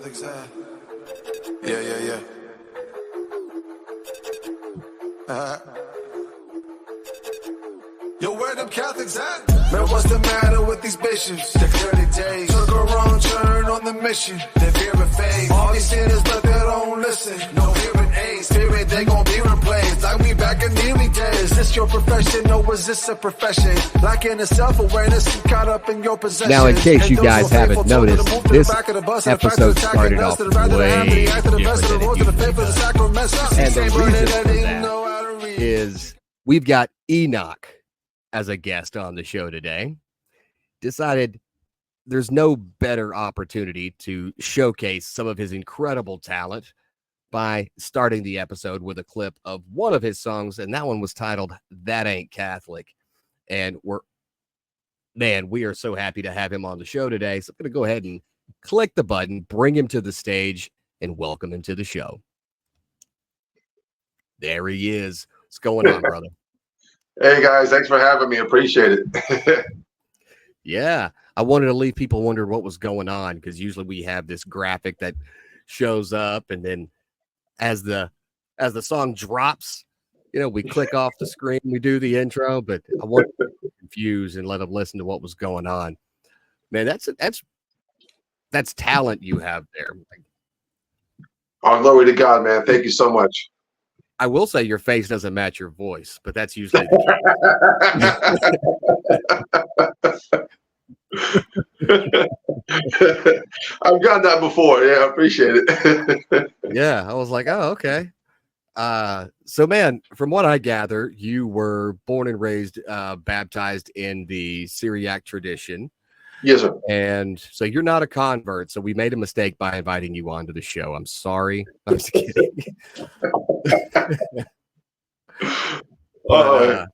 Catholics at? Yeah. Yo, where them Catholics at? Man, what's the matter with these bishops? They're 30 days. Took a wrong turn on the mission. They're fearing faith. All these sinners, but they don't listen. No hearing aids. Spirit, they gon' be replaced. Like we back in the early days. Is this your profession or is this a profession? Lacking in self-awareness, you caught up in your possession. Now, in case you guys haven't noticed, this episode started off way different than it usually does. And the reason for that is we've got Enoch as a guest on the show today. Decided there's no better opportunity to showcase some of his incredible talent by starting the episode with a clip of one of his songs, and that one was titled That Ain't Catholic. And we are so happy to have him on the show today. So I'm going to go ahead and click the button, bring him to the stage, and welcome him to the show. There he is. What's going on, brother? Hey guys, thanks for having me. Appreciate it. Yeah, I wanted to leave people wondering what was going on, because usually we have this graphic that shows up, and then as the song drops, we click off the screen, we do the intro. But I wanted to be confused and let them listen to what was going on. Man, that's talent you have there. Oh, glory to God, man! Thank you so much. I will say your face doesn't match your voice, but that's usually I've gotten that before. Yeah, I appreciate it. Yeah, I was like, oh, okay. So, man, from what I gather, you were born and raised, baptized in the Syriac tradition. Yes, sir. And so you're not a convert. So we made a mistake by inviting you onto the show. I'm sorry. I'm just kidding. Well, have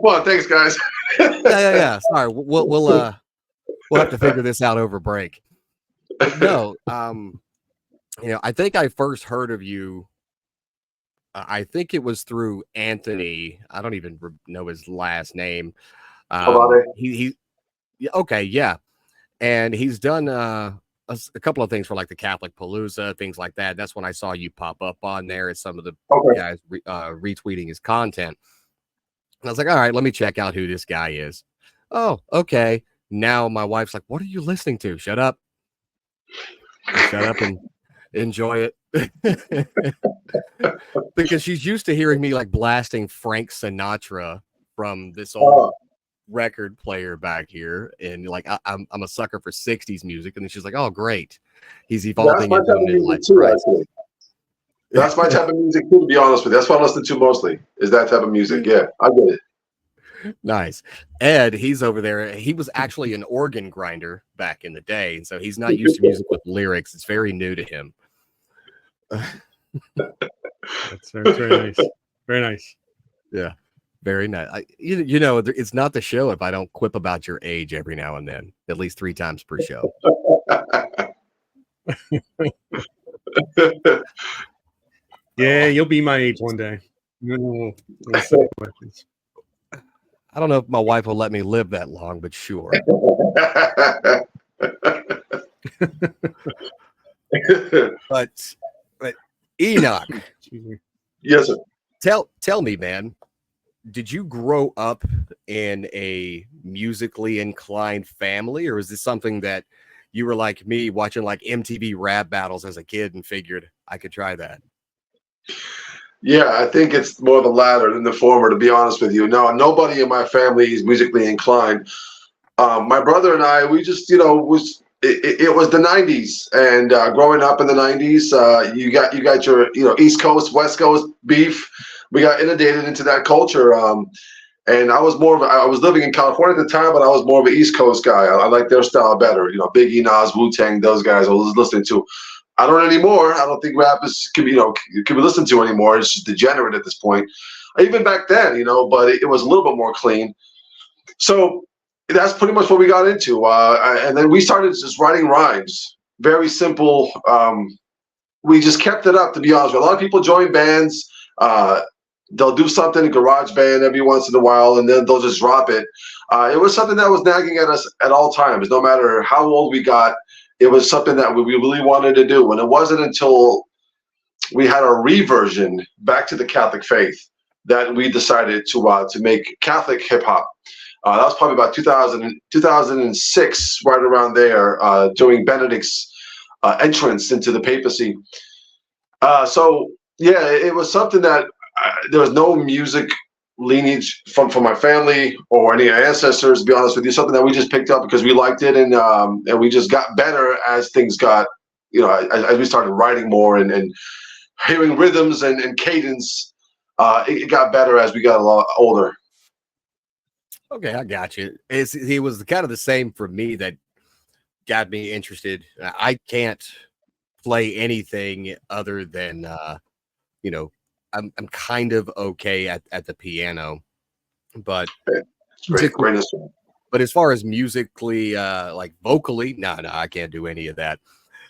fun. Thanks, guys. Yeah. Sorry. We'll have to figure this out over break. But no, I think I first heard of you. I think it was through Anthony. I don't even know his last name. Okay, yeah. And he's done a couple of things for like the Catholic Palooza, things like that. That's when I saw you pop up on there as some of the guys retweeting his content. And I was like, all right, let me check out who this guy is. Oh, okay. Now my wife's like, what are you listening to? Shut up. Shut up and enjoy it. Because she's used to hearing me like blasting Frank Sinatra from this old record player back here, and like I'm a sucker for 60s music, and then she's like, oh great, he's evolving into a midlife crisis. That's my type of music too, to be honest with you. That's what I listen to mostly, is that type of music. Yeah, I get it. Nice. Ed, he's over there. He was actually an organ grinder back in the day, and so he's not used to music with lyrics. It's very new to him. That's very nice. Very nice. Yeah. Very nice. It's not the show if I don't quip about your age every now and then, at least 3 times per show. Yeah, you'll be my age one day. I don't know if my wife will let me live that long, but sure. But Enoch. Yes, sir. Tell me, man. Did you grow up in a musically inclined family, or is this something that you were like me, watching like MTV rap battles as a kid and figured I could try that? Yeah, I think it's more the latter than the former, to be honest with you. No, nobody in my family is musically inclined. My brother and I, we just, it was the 90s, and growing up in the 90s, you got your, East Coast, West Coast beef. We got inundated into that culture. And I was living in California at the time, but I was more of an East Coast guy. I like their style better. Biggie, Nas, Wu-Tang, those guys I was listening to. I don't anymore. I don't think rap can be listened to anymore. It's just degenerate at this point. Even back then, but it was a little bit more clean. So that's pretty much what we got into. And then we started just writing rhymes. Very simple. We just kept it up, to be honest with you. A lot of people joined bands. They'll do something in GarageBand every once in a while, and then they'll just drop it. It was something that was nagging at us at all times, no matter how old we got. It was something that we really wanted to do, and it wasn't until we had our reversion back to the Catholic faith that we decided to make Catholic hip hop. That was probably about 2006, right around there, during Benedict's entrance into the papacy. So yeah, it was something that there was no music lineage from my family or any ancestors, to be honest with you. Something that we just picked up because we liked it, and we just got better as things got, as we started writing more and hearing rhythms and cadence. It got better as we got a lot older. Okay, I got you. He was kind of the same for me that got me interested. I can't play anything other than I'm kind of okay at the piano, but great. But as far as musically, like vocally, no, I can't do any of that.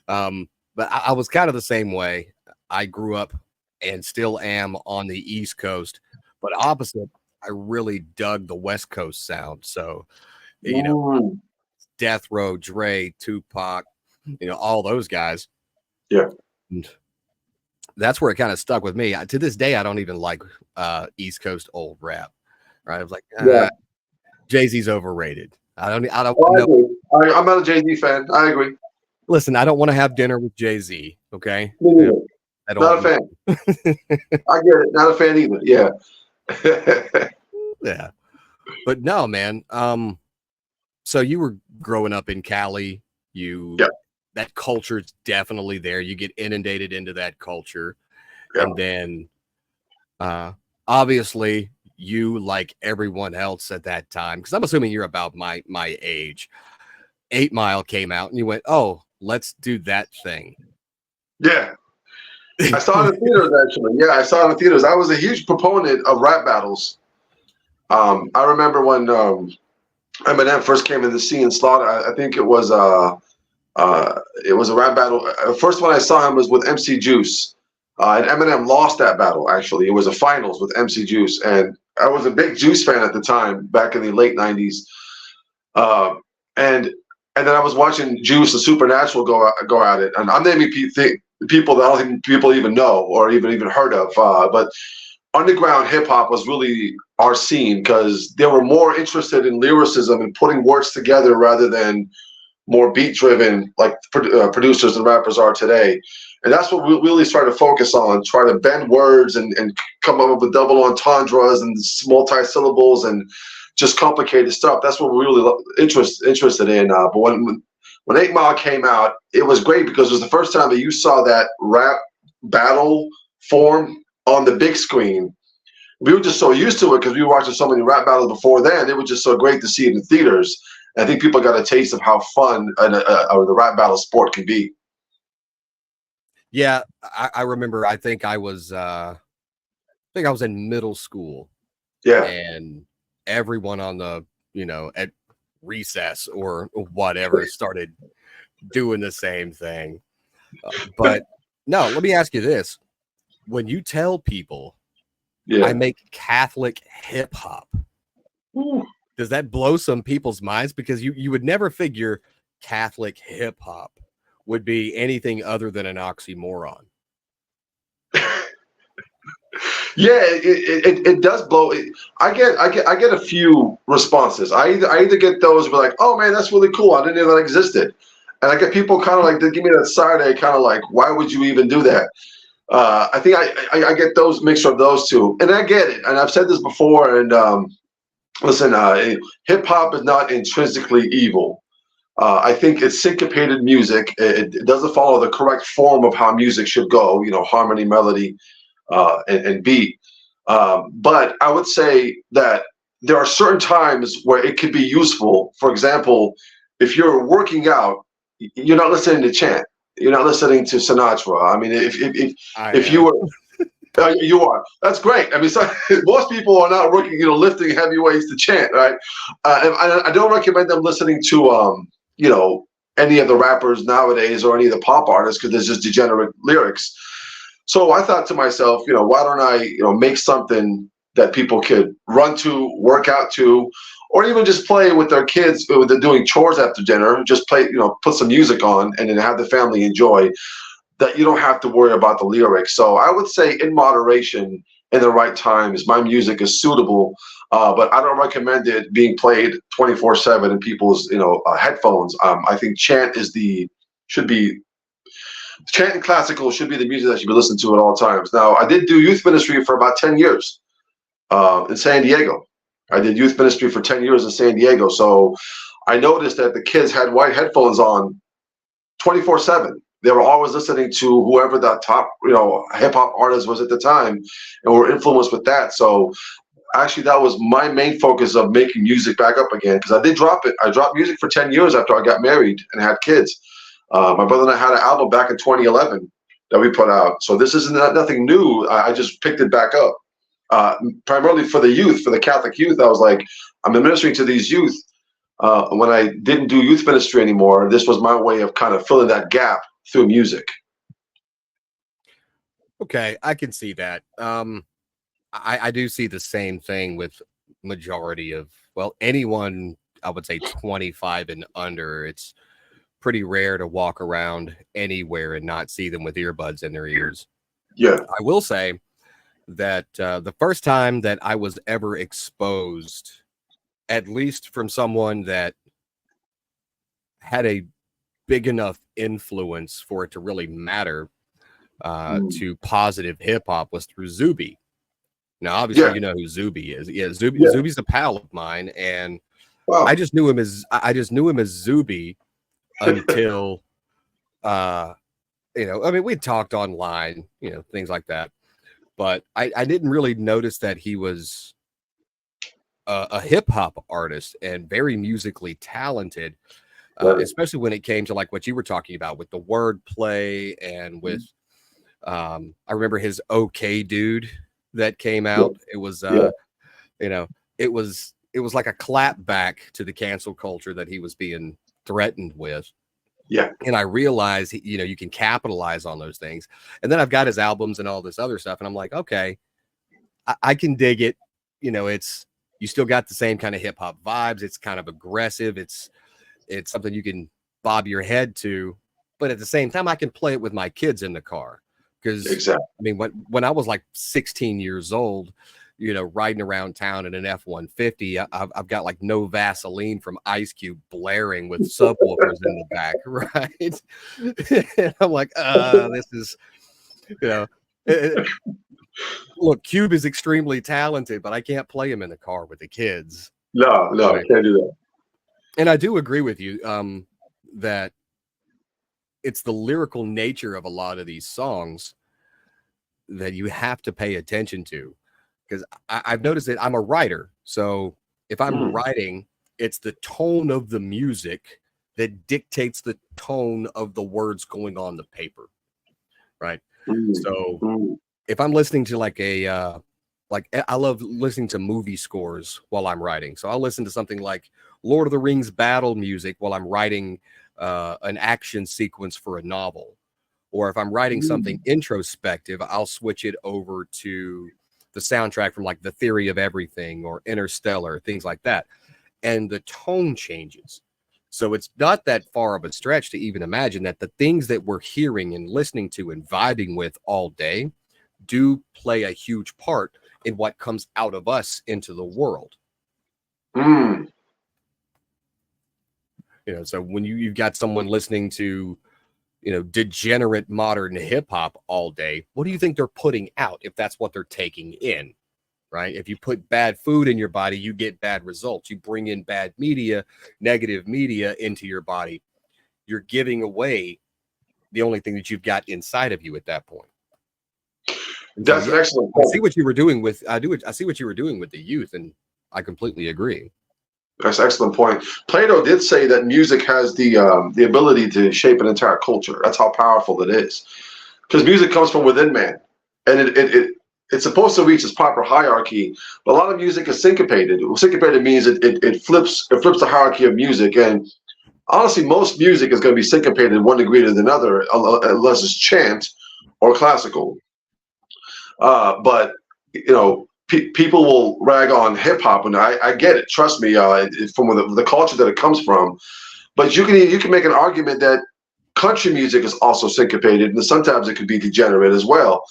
But I was kind of the same way. I grew up and still am on the East Coast, but opposite, I really dug the West Coast sound. So, Death Row, Dre, Tupac, all those guys. Yeah. And that's where it kind of stuck with me. To this day, I don't even like East Coast old rap. Right? I was like, Jay-Z's overrated. I don't know. I'm not a Jay-Z fan. I agree. Listen, I don't want to have dinner with Jay-Z. Okay. Not a fan. I get it. Not a fan either. Yeah. Yeah. But no, man. So you were growing up in Cali. That culture's definitely there. You get inundated into that culture. Yeah. And then obviously you, like everyone else at that time, because I'm assuming you're about my age, 8 Mile came out and you went, oh, let's do that thing. Yeah. I saw it in theaters, actually. Yeah, I saw it in theaters. I was a huge proponent of rap battles. I remember when Eminem first came in the scene, Slaughter, I think it was a rap battle. The first one I saw him was with MC Juice. And Eminem lost that battle, actually. It was a finals with MC Juice. And I was a big Juice fan at the time, back in the late 90s. And then I was watching Juice and Supernatural go at it. And I'm naming people that I don't think people even know or even heard of. But underground hip hop was really our scene because they were more interested in lyricism and putting words together rather than more beat driven like producers and rappers are today. And that's what we really try to focus on, try to bend words and come up with double entendres and multi-syllables and just complicated stuff. That's what we're really interested in. But when 8 Mile came out, it was great because it was the first time that you saw that rap battle form on the big screen. We were just so used to it because we were watching so many rap battles before then. It was just so great to see it in theaters. And I think people got a taste of how fun the rap battle sport can be. Yeah, I remember. I think I was in middle school. Yeah, and everyone on the at recess or whatever started doing the same thing. But no, let me ask you this: when you tell people, I make Catholic hip hop, does that blow some people's minds? Because you would never figure Catholic hip hop would be anything other than an oxymoron. Yeah, it does blow. I get a few responses. I either get those where like, oh man, that's really cool. I didn't know that existed. And I get people kind of like, they give me that side eye, kind of like, why would you even do that? I think I get those mixture of those two, and I get it. And I've said this before. And listen, hip hop is not intrinsically evil. I think it's syncopated music. It doesn't follow the correct form of how music should go. Harmony, melody, and beat. But I would say that there are certain times where it could be useful. For example, if you're working out, you're not listening to chant. You're not listening to Sinatra. I mean, if you were, you are. That's great. I mean, so, most people are not working, lifting heavy weights to chant, right? And I don't recommend them listening to, any of the rappers nowadays or any of the pop artists because there's just degenerate lyrics. So I thought to myself, why don't I, make something that people could run to, work out to, or even just play with their kids when they're doing chores after dinner. Just play, put some music on and then have the family enjoy. That you don't have to worry about the lyrics. So I would say in moderation, in the right times, my music is suitable, but I don't recommend it being played 24/7 in people's, headphones. I think chant and classical should be the music that should be listened to at all times. Now, I did do youth ministry for about 10 years in San Diego. I did youth ministry for 10 years in San Diego. So I noticed that the kids had white headphones on 24/7. They were always listening to whoever the top, hip hop artist was at the time, and were influenced with that. So actually, that was my main focus of making music back up again, because I did drop it. I dropped music for 10 years after I got married and had kids. My brother and I had an album back in 2011 that we put out. So this isn't nothing new. I just picked it back up, primarily for the youth, for the Catholic youth. I was like, I'm ministering to these youth. When I didn't do youth ministry anymore, this was my way of kind of filling that gap through music. Okay, I can see that. I do see the same thing with majority of, anyone, I would say 25 and under. It's pretty rare to walk around anywhere and not see them with earbuds in their ears. Yeah. I will say that the first time that I was ever exposed, at least from someone that had a big enough influence for it to really matter to positive hip hop, was through Zuby. Now, obviously, you know who Zuby is. Yeah, Zuby's a pal of mine, and I just knew him as Zuby until we talked online, things like that, but I didn't really notice that he was a hip hop artist and very musically talented. Especially when it came to like what you were talking about with the wordplay and with, I remember his "Okay Dude" that came out. It was, it was like a clap back to the cancel culture that he was being threatened with. Yeah. And I realized, you can capitalize on those things. And then I've got his albums and all this other stuff. And I'm like, okay, I can dig it. You still got the same kind of hip hop vibes. It's kind of aggressive. It's something you can bob your head to, but at the same time, I can play it with my kids in the car. Because exactly. I mean, when I was like 16 years old, riding around town in an F-150, I've got like No Vaseline from Ice Cube blaring with subwoofers in the back, right? And I'm like, this is, look, Cube is extremely talented, but I can't play him in the car with the kids. No, I can't do that. And I do agree with you that it's the lyrical nature of a lot of these songs that you have to pay attention to, because I've noticed that I'm a writer. So if I'm writing, it's the tone of the music that dictates the tone of the words going on the paper, right? So if I'm listening to like I love listening to movie scores while I'm writing. So I'll listen to something like Lord of the Rings battle music while I'm writing an action sequence for a novel. Or if I'm writing something introspective, I'll switch it over to the soundtrack from like The Theory of Everything or Interstellar, things like that. And the tone changes. So it's not that far of a stretch to even imagine that the things that we're hearing and listening to and vibing with all day do play a huge part in what comes out of us into the world. So when you've got someone listening to, degenerate modern hip hop all day, what do you think they're putting out if that's what they're taking in, right? If you put bad food in your body, you get bad results. You bring in bad media, negative media into your body, you're giving away the only thing that you've got inside of you at that point. That's an excellent point. I see what you were doing with the youth, and I completely agree. That's an excellent point. Plato did say that music has the ability to shape an entire culture. That's how powerful it is, because music comes from within man, and it's supposed to reach its proper hierarchy. But a lot of music is syncopated. Syncopated means it flips the hierarchy of music, and honestly, most music is going to be syncopated in one degree to another, unless it's chant or classical. But people will rag on hip hop, and I get it. Trust me, from the culture that it comes from. But you can make an argument that country music is also syncopated, and sometimes it could be degenerate as well,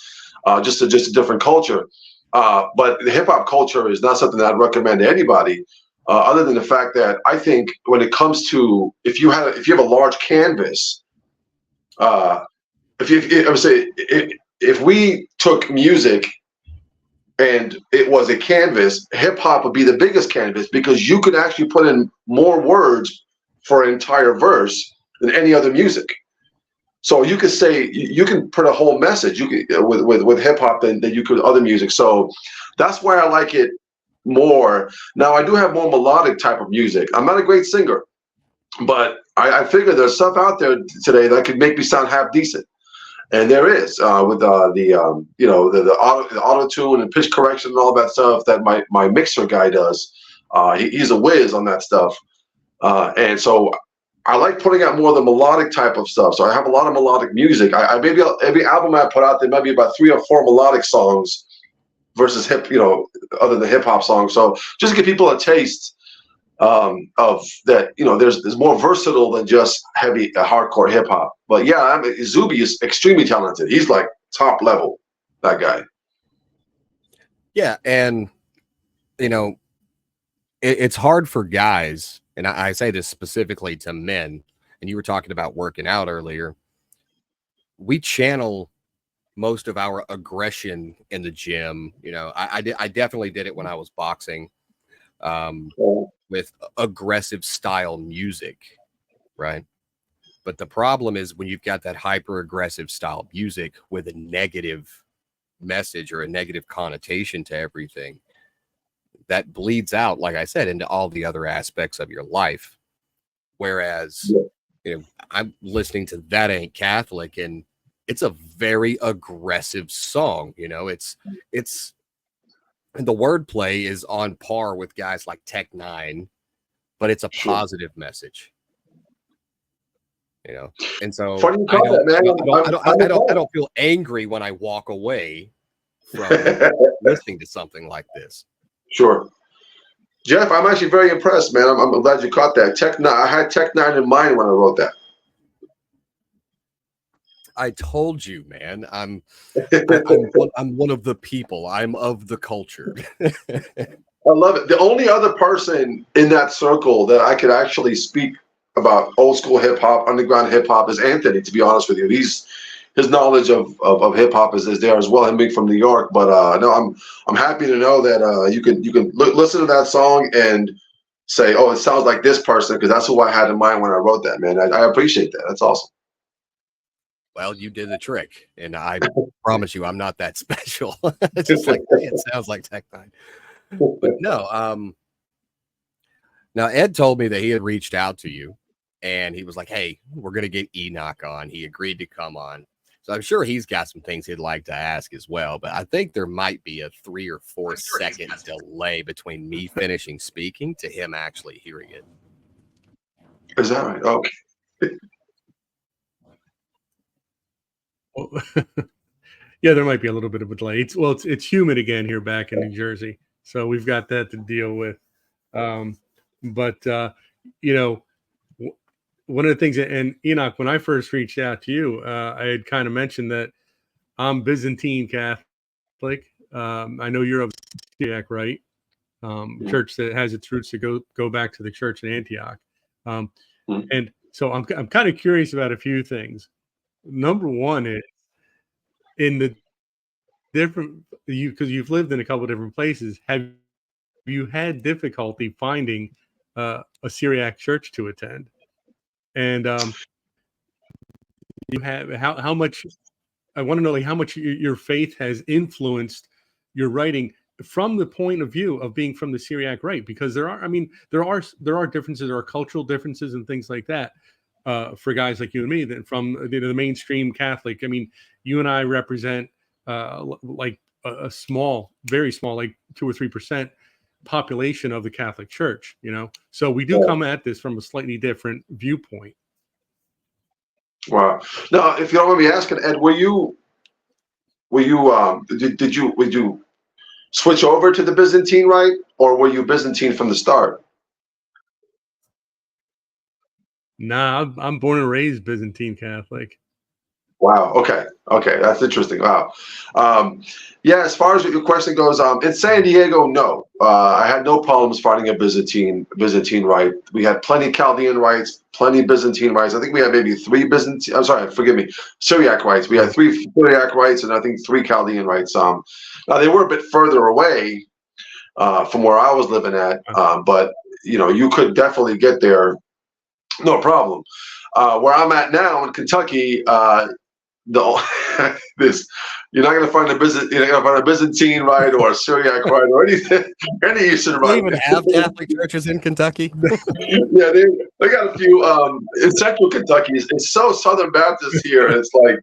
just a different culture. But the hip hop culture is not something that I'd recommend to anybody, other than the fact that I think when it comes to if you have a large canvas, if we took music and it was a canvas, hip hop would be the biggest canvas because you could actually put in more words for an entire verse than any other music. So you could say you can put a whole message with hip hop than you could other music. So that's why I like it more. Now I do have more melodic type of music. I'm not a great singer, but I figure there's stuff out there today that could make me sound half decent. And there is with the auto tune and pitch correction and all that stuff that my mixer guy does. He's a whiz on that stuff, and so I like putting out more of the melodic type of stuff. So I have a lot of melodic music. Every album I put out there might be about 3 or 4 melodic songs versus other than hip hop songs. So just to give people a taste of that, there's more versatile than just heavy hardcore hip hop. But yeah, Zuby is extremely talented. He's like top level, that guy. Yeah, and it's hard for guys, and I say this specifically to men. And you were talking about working out earlier. We channel most of our aggression in the gym. I definitely did it when I was boxing. With aggressive style music, right? But the problem is when you've got that hyper aggressive style music with a negative message or a negative connotation to everything, that bleeds out, like I said, into all the other aspects of your life. Whereas, I'm listening to That Ain't Catholic, and it's a very aggressive song. It's and the wordplay is on par with guys like Tech Nine, but it's a positive message, And so I don't feel angry when I walk away from listening to something like this. Sure, Jeff, I'm actually very impressed, man. I'm glad you caught that. Tech Nine. I had Tech Nine in mind when I wrote that. I told you, man. I'm one of the people. I'm of the culture. I love it. The only other person in that circle that I could actually speak about old school hip hop, underground hip hop, is Anthony. To be honest with you, his knowledge of hip hop is there as well. Him being from New York, but no, I'm happy to know that you can listen to that song and say, oh, it sounds like this person, because that's who I had in mind when I wrote that. Man, I appreciate that. That's awesome. Well, you did the trick, and I promise you, I'm not that special. It's just like, hey, it sounds like Tech Nine. But no, now Ed told me that he had reached out to you, and he was like, hey, we're going to get Enoch on. He agreed to come on. So I'm sure he's got some things he'd like to ask as well, but I think there might be a 3 or 4 second delay between me finishing speaking to him actually hearing it. Is that right? Okay. Yeah, there might be a little bit of a delay. It's humid again here back in New Jersey, so we've got that to deal with. But one of the things, and Enoch, when I first reached out to you, I had kind of mentioned that I'm Byzantine Catholic. I know you're of Syriac Rite, church that has its roots to go back to the church in Antioch. And so I'm kind of curious about a few things. Number one is in the different, because you've lived in a couple of different places, have you had difficulty finding a Syriac church to attend? And you have how much? I want to know how much your faith has influenced your writing from the point of view of being from the Syriac Rite, because there are differences, there are cultural differences and things like that for guys like you and me than from the mainstream Catholic. I mean, you and I represent like a small, very small, like 2 or 3% population of the Catholic Church, so we do come at this from a slightly different viewpoint. Wow. Now, if you don't mind me asking, Ed, were you did you switch over to the Byzantine rite, or were you Byzantine from the start? Nah, I'm born and raised Byzantine Catholic. Wow. Okay. That's interesting. Wow. Yeah. As far as what your question goes, in San Diego, no. I had no problems finding a Byzantine rite. We had plenty Chaldean rites, plenty Byzantine rites. I think we had maybe 3 Byzantine. I'm sorry, forgive me, Syriac rites. We had 3 Syriac rites, and I think 3 Chaldean rites. Now they were a bit further away from where I was living at, but you could definitely get there, no problem. Where I'm at now in Kentucky. This you're not going to find a Byzantine rite or a Syriac rite or anything, any Eastern rite. They even have Catholic churches in Kentucky. Yeah, they got a few in Central Kentucky. It's so Southern Baptist here. It's like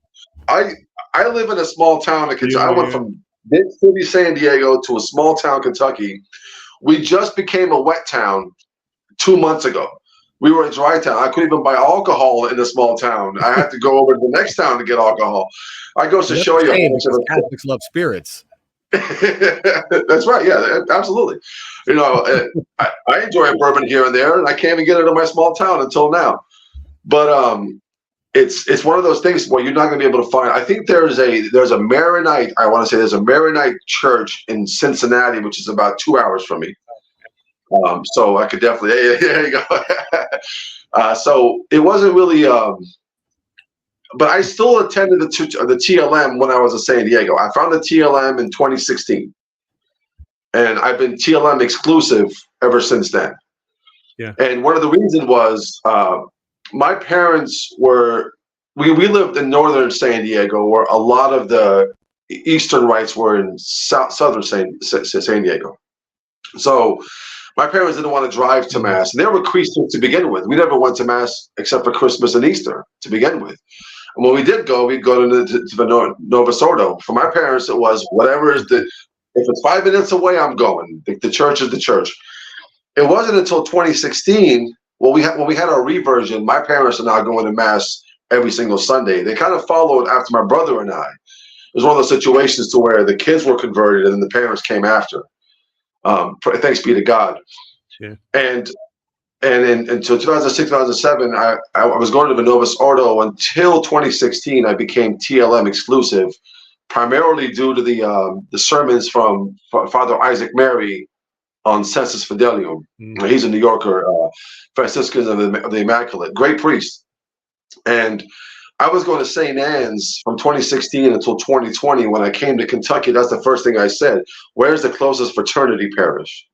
I live in a small town in Kentucky. I went from big city San Diego to a small town Kentucky. We just became a wet town 2 months ago. We were in dry town. I couldn't even buy alcohol in a small town. I had to go over to the next town to get alcohol. I goes to show you how much of Catholics love spirits. That's right. Yeah, absolutely. I enjoy a bourbon here and there, and I can't even get it in my small town until now. But it's one of those things where you're not going to be able to find. I think there's a Maronite. I want to say there's a Maronite church in Cincinnati, which is about 2 hours from me. So I could definitely, there you go. So it wasn't really, but I still attended the TLM when I was in San Diego. I found the TLM in 2016, and I've been TLM exclusive ever since then. Yeah. And one of the reasons was my parents we lived in northern San Diego, where a lot of the Eastern rites were in southern San Diego. So my parents didn't want to drive to Mass. They were Christians to begin with. We never went to Mass except for Christmas and Easter to begin with. And when we did go, we'd go to the Novus Ordo. For my parents, it was whatever is if it's 5 minutes away, I'm going. The church is the church. It wasn't until 2016, when we had our reversion, my parents are now going to Mass every single Sunday. They kind of followed after my brother and I. It was one of those situations to where the kids were converted and the parents came after. Thanks be to God. Yeah. And until 2006, 2007, I was going to the Novus Ordo until 2016. I became TLM exclusive, primarily due to the sermons from Father Isaac Mary on Sensus Fidelium. He's a New Yorker, Franciscan of the Immaculate, great priest. And I was going to St. Anne's from 2016 until 2020. When I came to Kentucky, that's the first thing I said. Where's the closest fraternity parish?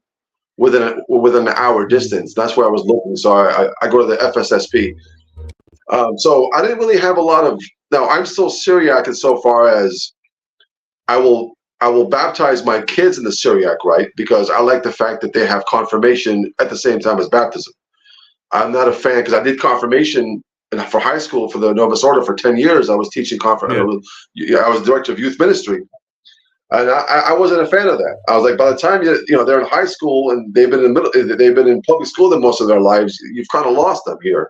Within an hour distance. That's where I was looking. So I go to the FSSP. So I didn't really have a lot of. Now I'm still Syriac insofar as I will baptize my kids in the Syriac rite, because I like the fact that they have confirmation at the same time as baptism. I'm not a fan, because I did confirmation for high school for the Novus Ordo for 10 years. I was teaching confirmation. Yeah. I was director of youth ministry, and I wasn't a fan of that. I was like, by the time they're in high school and they've been in public school the most of their lives, you've kind of lost them here.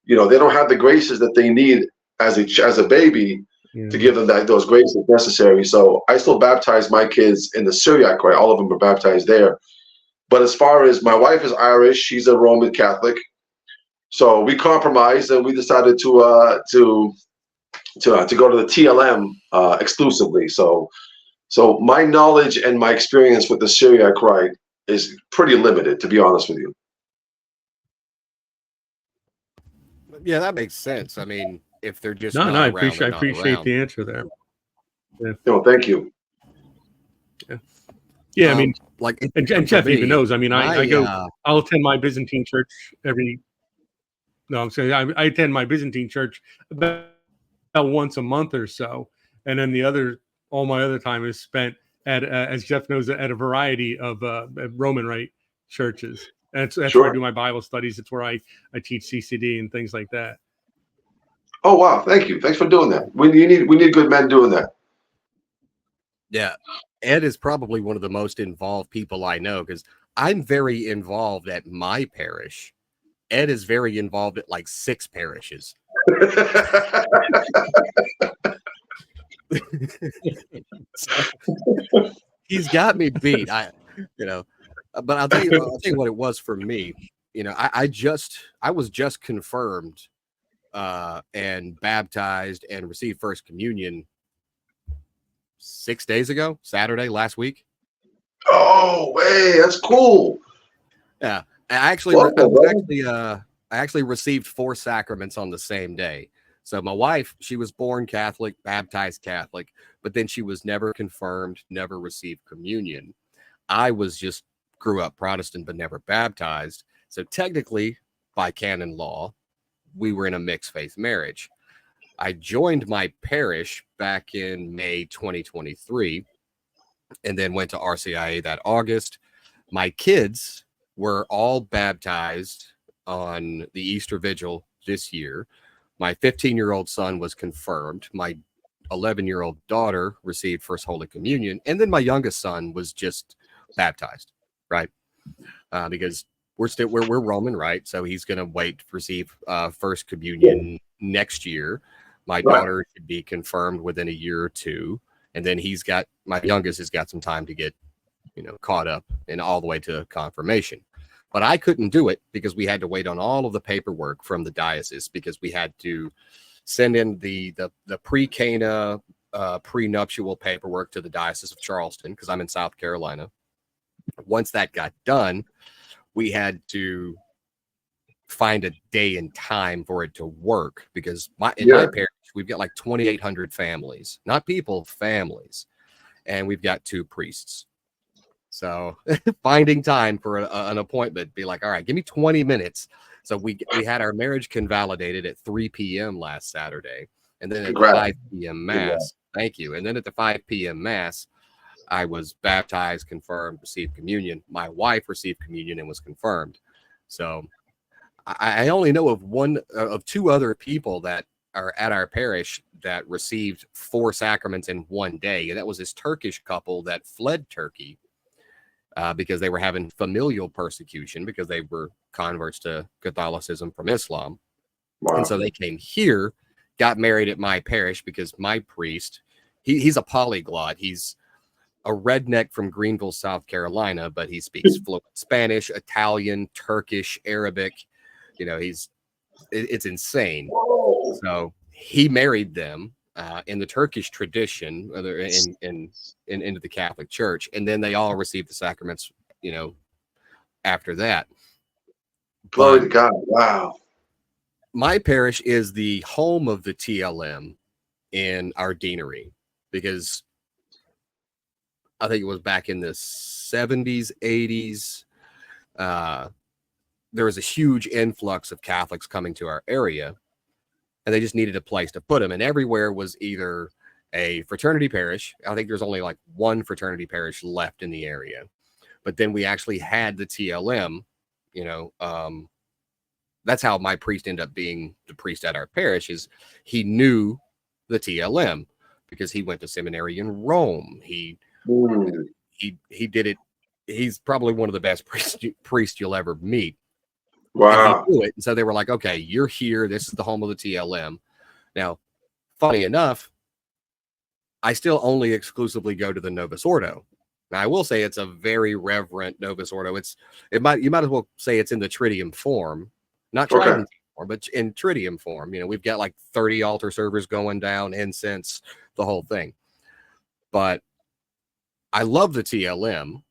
They don't have the graces that they need as a baby to give them those graces necessary. So I still baptize my kids in the Syriac rite. All of them are baptized there. But as far as my wife is Irish, she's a Roman Catholic. So we compromised and we decided to go to the TLM exclusively. So my knowledge and my experience with the Syriac rite is pretty limited, to be honest with you. Yeah, that makes sense. I mean, if they're just I appreciate the answer there. Yeah. No, thank you. Yeah, I mean, and Jeff even knows. I mean, I'll attend my Byzantine church I attend my Byzantine church about once a month or so, and then all my other time is spent at, as Jeff knows, at a variety of Roman Rite churches. And that's where I do my Bible studies. It's where I teach CCD and things like that. Oh wow! Thank you. Thanks for doing that. We need good men doing that. Yeah, Ed is probably one of the most involved people I know, because I'm very involved at my parish. Ed is very involved at like 6 parishes. So, he's got me beat. But I'll tell you what it was for me. I was just confirmed and baptized and received first communion 6 days ago, Saturday last week. Oh, hey, that's cool. Yeah, I actually received 4 sacraments on the same day. So my wife, she was born Catholic, baptized Catholic, but then she was never confirmed, never received communion. I grew up Protestant, but never baptized. So technically, by canon law, we were in a mixed faith marriage. I joined my parish back in May 2023 and then went to RCIA that August. My kids were all baptized on the Easter Vigil this year. My 15-year-old son was confirmed. My 11-year-old daughter received First Holy Communion. And then my youngest son was just baptized, right? Because we're Roman, right? So he's going to wait to receive First Communion next year. My daughter should be confirmed within a year or two. And then my youngest has got some time to get, caught up and all the way to confirmation. But I couldn't do it because we had to wait on all of the paperwork from the diocese, because we had to send in the pre-Cana prenuptial paperwork to the Diocese of Charleston, because I'm in South Carolina. Once that got done, we had to find a day and time for it to work, because in my parish, we've got like 2,800 families, not people, families. And we've got 2 priests. So finding time for an appointment, be like, all right, give me 20 minutes. So we had our marriage convalidated at 3 p.m. last Saturday. And then at 5 p.m. Mass. Thank you. And then at the 5 p.m. Mass, I was baptized, confirmed, received communion. My wife received communion and was confirmed. So I only know of 2 other people that are at our parish that received 4 sacraments in one day. And that was this Turkish couple that fled Turkey because they were having familial persecution because they were converts to Catholicism from Islam. Wow. And so they came here, got married at my parish, because my priest, he's a polyglot. He's a redneck from Greenville, South Carolina, but he speaks fluent Spanish, Italian, Turkish, Arabic. It's insane. Whoa. So he married them in the Turkish tradition, into the Catholic Church, and then they all received the sacraments, after that. Glory to God! Wow. My parish is the home of the TLM in our deanery, because I think it was back in the 70s, 80s. There was a huge influx of Catholics coming to our area, and they just needed a place to put them. And everywhere was either a fraternity parish. I think there's only like 1 fraternity parish left in the area. But then we actually had the TLM, that's how my priest ended up being the priest at our parish, is he knew the TLM because he went to seminary in Rome. He did it. He's probably one of the best priests you'll ever meet. Wow. And he knew it. And so they were like, okay, you're here. This is the home of the TLM. Now, funny enough, I still only exclusively go to the Novus Ordo. Now, I will say it's a very reverent Novus Ordo. You might as well say it's in the Tridium form, not Trident form, but in Tridium form. We've got like 30 altar servers going down, incense, the whole thing. But I love the TLM.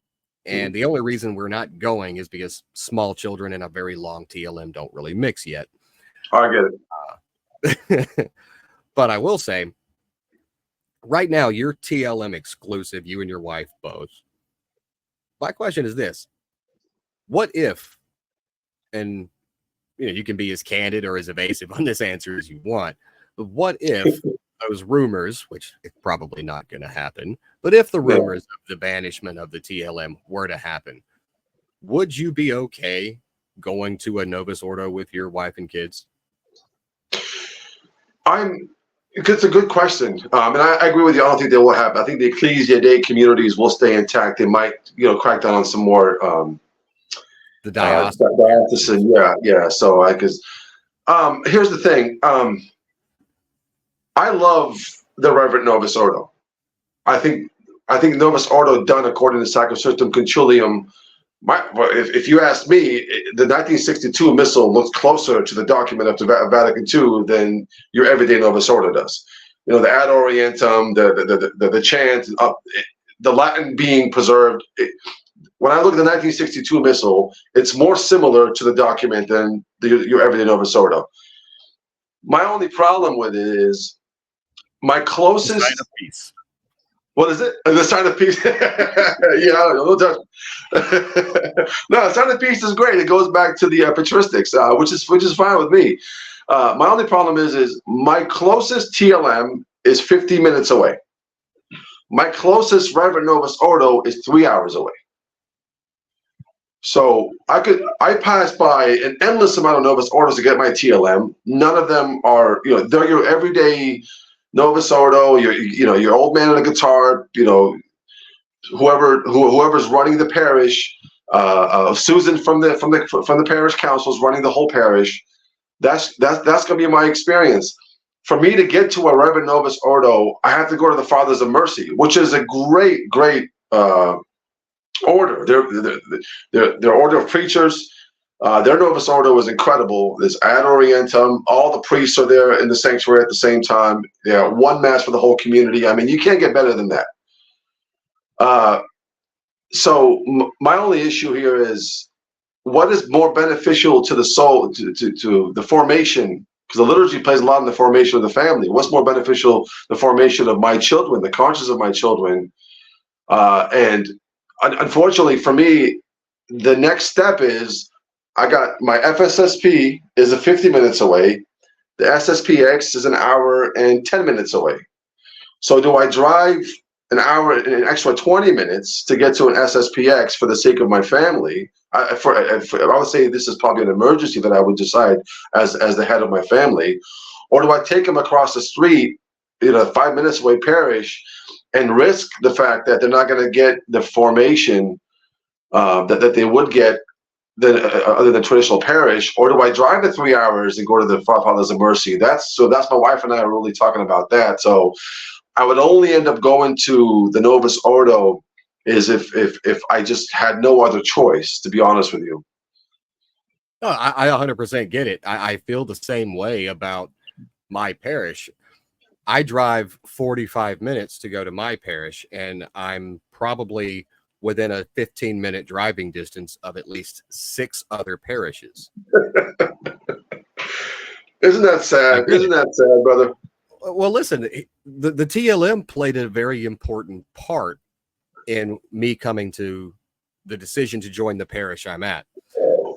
And the only reason we're not going is because small children and a very long TLM don't really mix yet. I get it. But I will say, right now, you're TLM exclusive, you and your wife both. My question is this. What if, and you can be as candid or as evasive on this answer as you want, but what if those rumors, which is probably not going to happen, but if the rumors of the banishment of the TLM were to happen, would you be okay going to a Novus Ordo with your wife and kids? It's a good question. And I agree with you. I don't think they will happen. I think the Ecclesia Dei communities will stay intact. They might, crack down on some more the diocesan. Yeah. So here's the thing. I love the Reverend Novus Ordo. I think Novus Ordo done according to Sacrosanctum Concilium. If you ask me, the 1962 missal looks closer to the document of Vatican II than your everyday Novus Ordo does. You know, the Ad Orientem, the chant, the Latin being preserved. When I look at the 1962 missal, it's more similar to the document than your everyday Novus Ordo. My only problem with it is my closest. The sign of peace. What is it? The sign of peace. Yeah, no judgment. No, the sign of peace is great. It goes back to the patristics, which is fine with me. My only problem is my closest TLM is 50 minutes away. My closest Reverend Novus Ordo is 3 hours away. So I pass by an endless amount of Novus Ordos to get my TLM. None of them are, you know, they're your everyday Novus Ordo, your old man on a guitar, you know, whoever's running the parish, Susan from the parish council is running the whole parish. That's gonna be my experience. For me to get to a Reverend Novus Ordo, I have to go to the Fathers of Mercy, which is a great order. Their order of preachers. Their Novus Ordo is incredible. There's Ad Orientem. All the priests are there in the sanctuary at the same time. Yeah, one mass for the whole community. I mean, you can't get better than that. So my only issue here is what is more beneficial to the soul, to the formation, because the liturgy plays a lot in the formation of the family. What's more beneficial, the formation of my children, the conscience of my children? And unfortunately for me, the next step is I got my FSSP is 50 minutes away. The SSPX is an hour and 10 minutes away. So do I drive an hour and an extra 20 minutes to get to an SSPX for the sake of my family? I would say this is probably an emergency that I would decide as the head of my family. Or do I take them across the street, 5 minutes away parish, and risk the fact that they're not going to get the formation that they would get other than traditional parish? Or do I drive the 3 hours and go to the Fathers of Mercy? That's my wife and I are really talking about that. So I would only end up going to the Novus Ordo is if I just had no other choice, to be honest with you. Oh, I 100% get it. I feel the same way about my parish. I drive 45 minutes to go to my parish, and I'm probably within a 15-minute driving distance of at least 6 other parishes. Isn't that sad? Isn't that sad, brother? Well, listen, the TLM played a very important part in me coming to the decision to join the parish I'm at.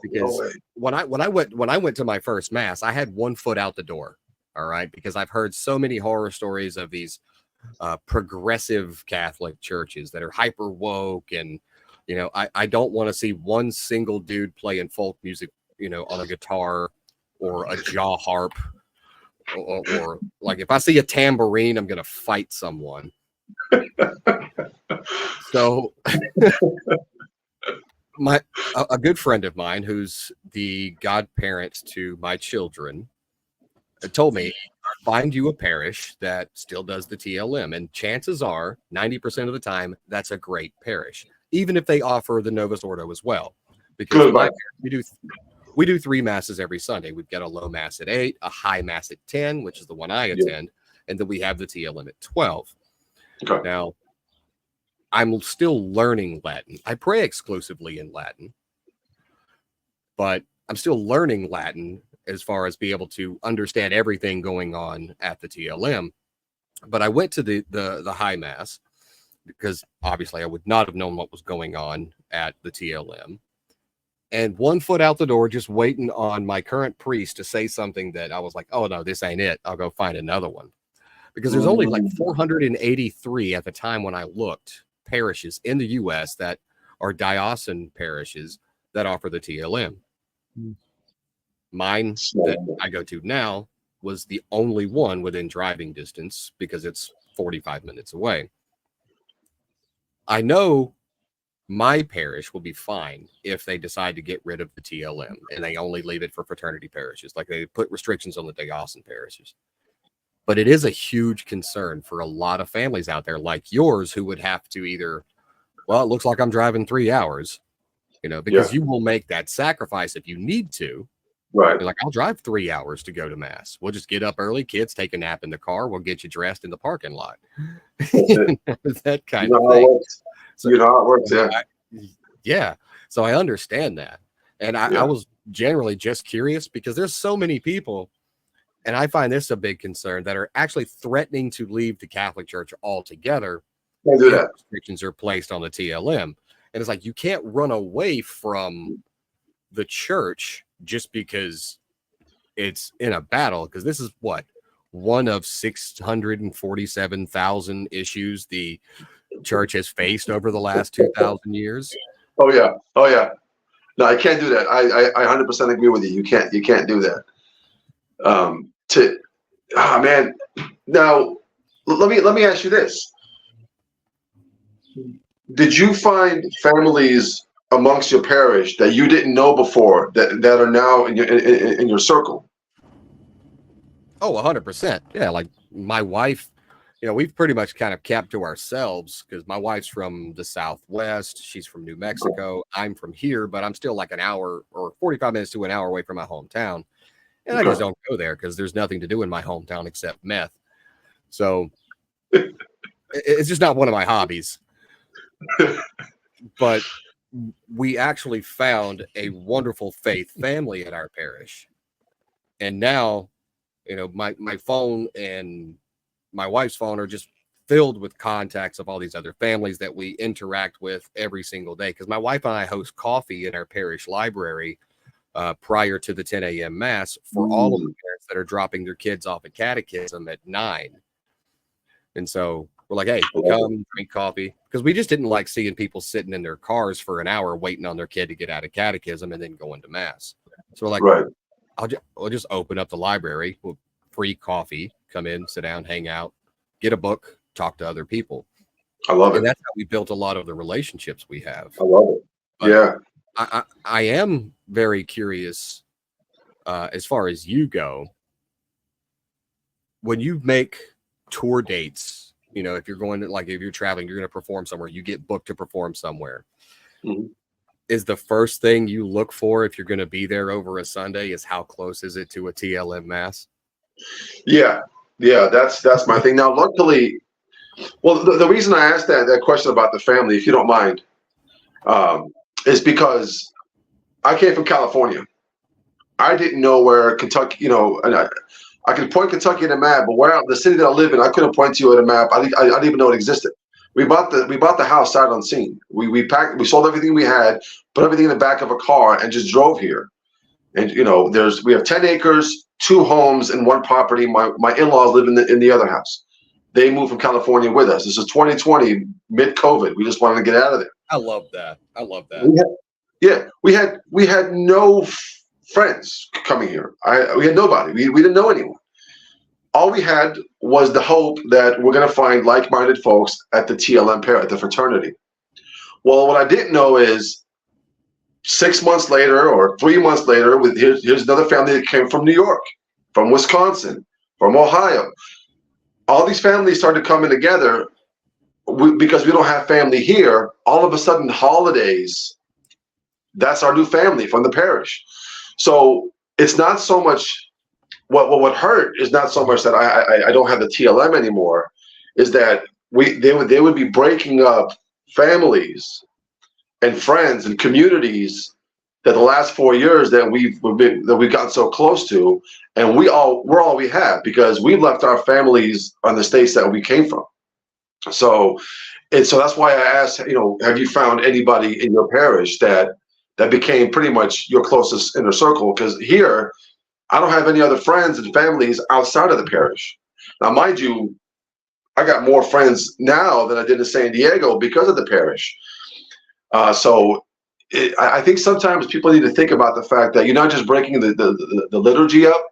Because when I went to my first mass, I had 1 foot out the door. All right, because I've heard so many horror stories of these progressive Catholic churches that are hyper woke, and I don't want to see one single dude playing folk music, on a guitar or a jaw harp, or like if I see a tambourine, I'm gonna fight someone. So a good friend of mine, who's the godparent to my children, told me, find you a parish that still does the TLM, and chances are 90% of the time that's a great parish, even if they offer the Novus Ordo as well. Because we do 3 masses every Sunday. We've got a low mass at 8, a high mass at 10, which is the one I attend, and then we have the TLM at 12. Okay. Now, I'm still learning Latin. I pray exclusively in Latin, but I'm still learning Latin as far as be able to understand everything going on at the TLM. But I went to the high mass because obviously I would not have known what was going on at the TLM. And 1 foot out the door, just waiting on my current priest to say something that I was like, oh no, this ain't it. I'll go find another one. Because there's only like 483 at the time when I looked parishes in the US that are diocesan parishes that offer the TLM. Mine that I go to now was the only one within driving distance because it's 45 minutes away. I know my parish will be fine if they decide to get rid of the TLM and they only leave it for fraternity parishes. Like they put restrictions on the diocesan parishes. But it is a huge concern for a lot of families out there like yours who would have to either, well, it looks like I'm driving 3 hours, because you will make that sacrifice if you need to. Right. You're like, I'll drive 3 hours to go to mass. We'll just get up early, kids, take a nap in the car. We'll get you dressed in the parking lot. That kind of thing. So, you know how it works, yeah. Yeah. So I understand that. And I was generally just curious because there's so many people, and I find this a big concern, that are actually threatening to leave the Catholic Church altogether. Can't do that. Restrictions are placed on the TLM. And it's like, you can't run away from the church just because it's in a battle, because this is one of 647,000 issues the church has faced over the last 2,000 years. Oh yeah. No, I can't do that. I 100% agree with you. You can't do that. Man. Now, let me ask you this: did you find families amongst your parish that you didn't know before that are now in your circle? Oh, 100%. Yeah, like my wife, we've pretty much kind of kept to ourselves because my wife's from the Southwest. She's from New Mexico. I'm from here, but I'm still like an hour or 45 minutes to an hour away from my hometown. And I just don't go there because there's nothing to do in my hometown except meth. So it's just not one of my hobbies. But we actually found a wonderful faith family in our parish. And now, my phone and my wife's phone are just filled with contacts of all these other families that we interact with every single day. Because my wife and I host coffee in our parish library prior to the 10 a.m. mass for all of the parents that are dropping their kids off at catechism at 9. And so we're like, hey, come drink coffee, because we just didn't like seeing people sitting in their cars for an hour waiting on their kid to get out of catechism and then going to mass. So we're like, right. We'll just open up the library with free coffee, come in, sit down, hang out, get a book, talk to other people. I love it. And that's how we built a lot of the relationships we have. I love it. But yeah. I am very curious as far as you go. When you make tour dates, if you're going to, like, if you're traveling, you're going to perform somewhere, you get booked to perform somewhere. Mm-hmm. Is the first thing you look for if you're going to be there over a Sunday is how close is it to a TLM mass? Yeah, that's my thing. Now, luckily, well, the reason I asked that question about the family, if you don't mind, is because I came from California. I didn't know where Kentucky, and I could point Kentucky in a map, but where the city that I live in, I couldn't point to you at a map. I didn't even know it existed. We bought the house sight unseen. We packed, we sold everything we had, put everything in the back of a car, and just drove here. And we have 10 acres, 2 homes, and 1 property. My in-laws live in the other house. They moved from California with us. This is 2020, mid-COVID. We just wanted to get out of there. I love that. We had no friends coming here. We had nobody. We didn't know anyone. All we had was the hope that we're going to find like-minded folks at the TLM at the fraternity. Well, what I didn't know is 6 months later or 3 months later, here's another family that came from New York, from Wisconsin, from Ohio. All these families started coming together because we don't have family here. All of a sudden, holidays, that's our new family from the parish. So it's not so much what hurt is not so much that I don't have the TLM anymore, is that they would be breaking up families and friends and communities that the last 4 years that we've gotten so close to, and we're all we have because we've left our families on the states that we came from. So that's why I asked, have you found anybody in your parish that became pretty much your closest inner circle? Because here, I don't have any other friends and families outside of the parish. Now, mind you, I got more friends now than I did in San Diego because of the parish. I think sometimes people need to think about the fact that you're not just breaking the liturgy up,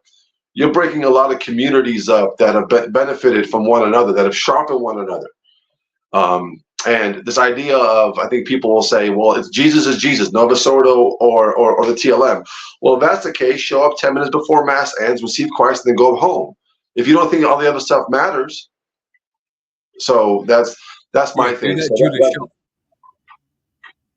you're breaking a lot of communities up that have benefited from one another, that have sharpened one another. And this idea of, I think people will say, well, it's Jesus is Jesus, Novus Ordo or the TLM. Well, if that's the case, show up 10 minutes before Mass ends, receive Christ, and then go home. if you don't think all the other stuff matters. So that's my thing.